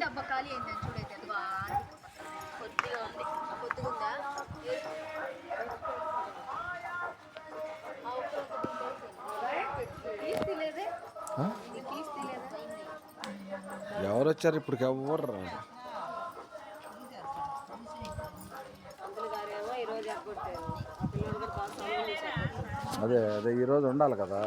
డబ్బా ఖాళీ అయిందని చూడైతే కొద్దిగా ఉంది. కొద్దిగా ఉందా? ఎవరు వచ్చారు ఇప్పుడు? ఎవరు రా? అదే అదే ఈరోజు ఉండాలి కదా.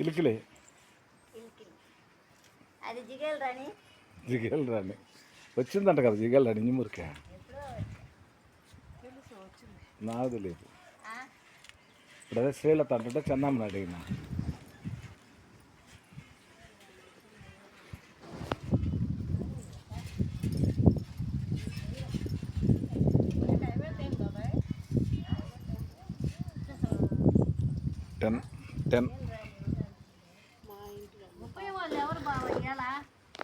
కిలికిలే అది జిగేల్ రాణి. జిగేల్ రాణి వచ్చిందంట కదా. జిగేల్ రాణి నిమ్మూరికే నాకు తెలియదు. ఇప్పుడు అదే శ్రీలత అంటే చెన్నమ్మని అడిగిన. టెన్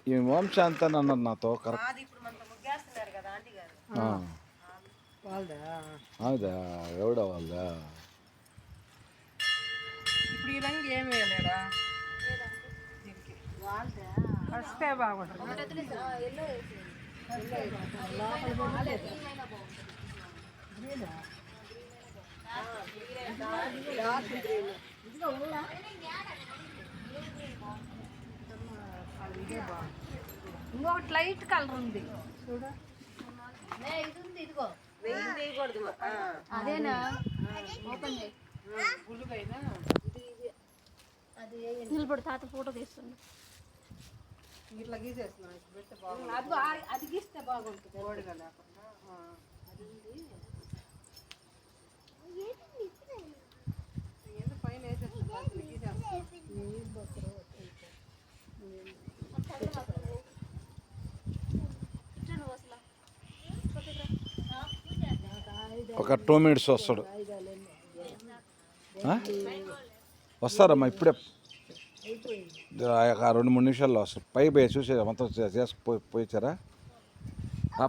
ఈ వంశ అంత అన్నారు నాతో. కరెక్ట్ అవుదా? ఎవడా వాళ్ళదా? ఇప్పుడు ఈ రంగు ఏమి వేయలేడా? వస్తే బాగుంటుంది. ఇంకొకటి లైట్ కలర్ ఉంది చూడు. ఇది ఉంది, ఇదిగో అదేనా? ఓపెన్ చేయి. నిలబడి తాత ఫోటో తీస్తుంది. ఇట్లా గీసేస్తున్నాను. పెడితే బాగుంటుంది. అది గీస్తే బాగుంటుంది. ఓడిగా లేకుండా ఏదో పైన వేసేస్తున్నాను. ఒక 2 minutes వస్తాడు. వస్తారమ్మా ఇప్పుడే. 2-3 నిమిషాల్లో వస్తారు. పైకి పోయి చూసే మొత్తం పోయిచ్చారా?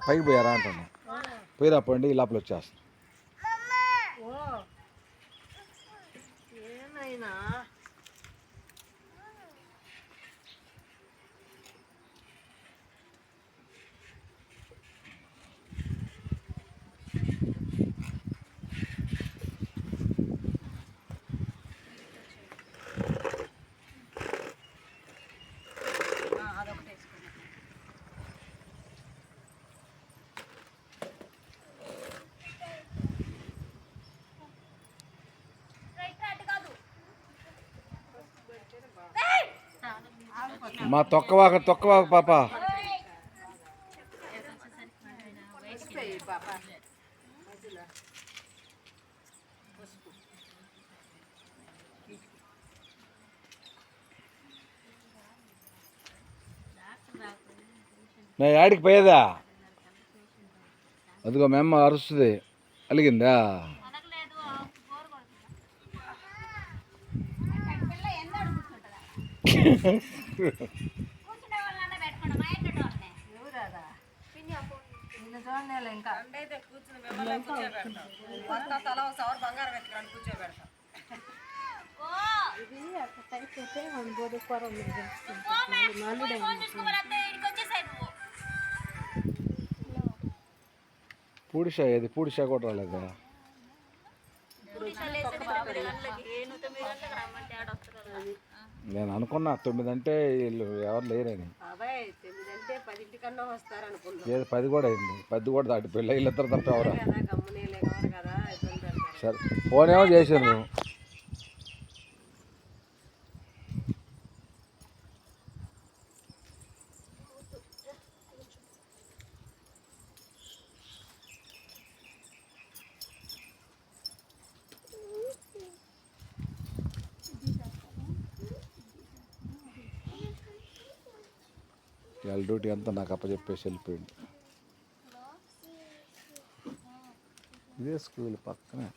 పైకి పోయారా అంటాను. పోయిరా పోండి, ఈ లోపల వచ్చేస్తారు. మా తొక్కవాక పాప. నా యాడికి పోయేదా? అదిగో మేమ్మ అరుస్తుంది. అలిగిందా? పూడిషా ఏది? పూడిషా కూడా రాలేదా? నేను అనుకున్నా 9 అంటే వీళ్ళు ఎవరు లేరని. 10 కూడా అయింది. 10 కూడా దాటి పెళ్ళి వీళ్ళిద్దరు తప్ప ఎవరా? సరే ఫోన్ ఏమో చేశాను. వాళ్ళ డ్యూటీ అంతా నాకు అప్పచెప్పేసి వెళ్ళిపోయింది. ఇదే స్కూల్ పక్కనే.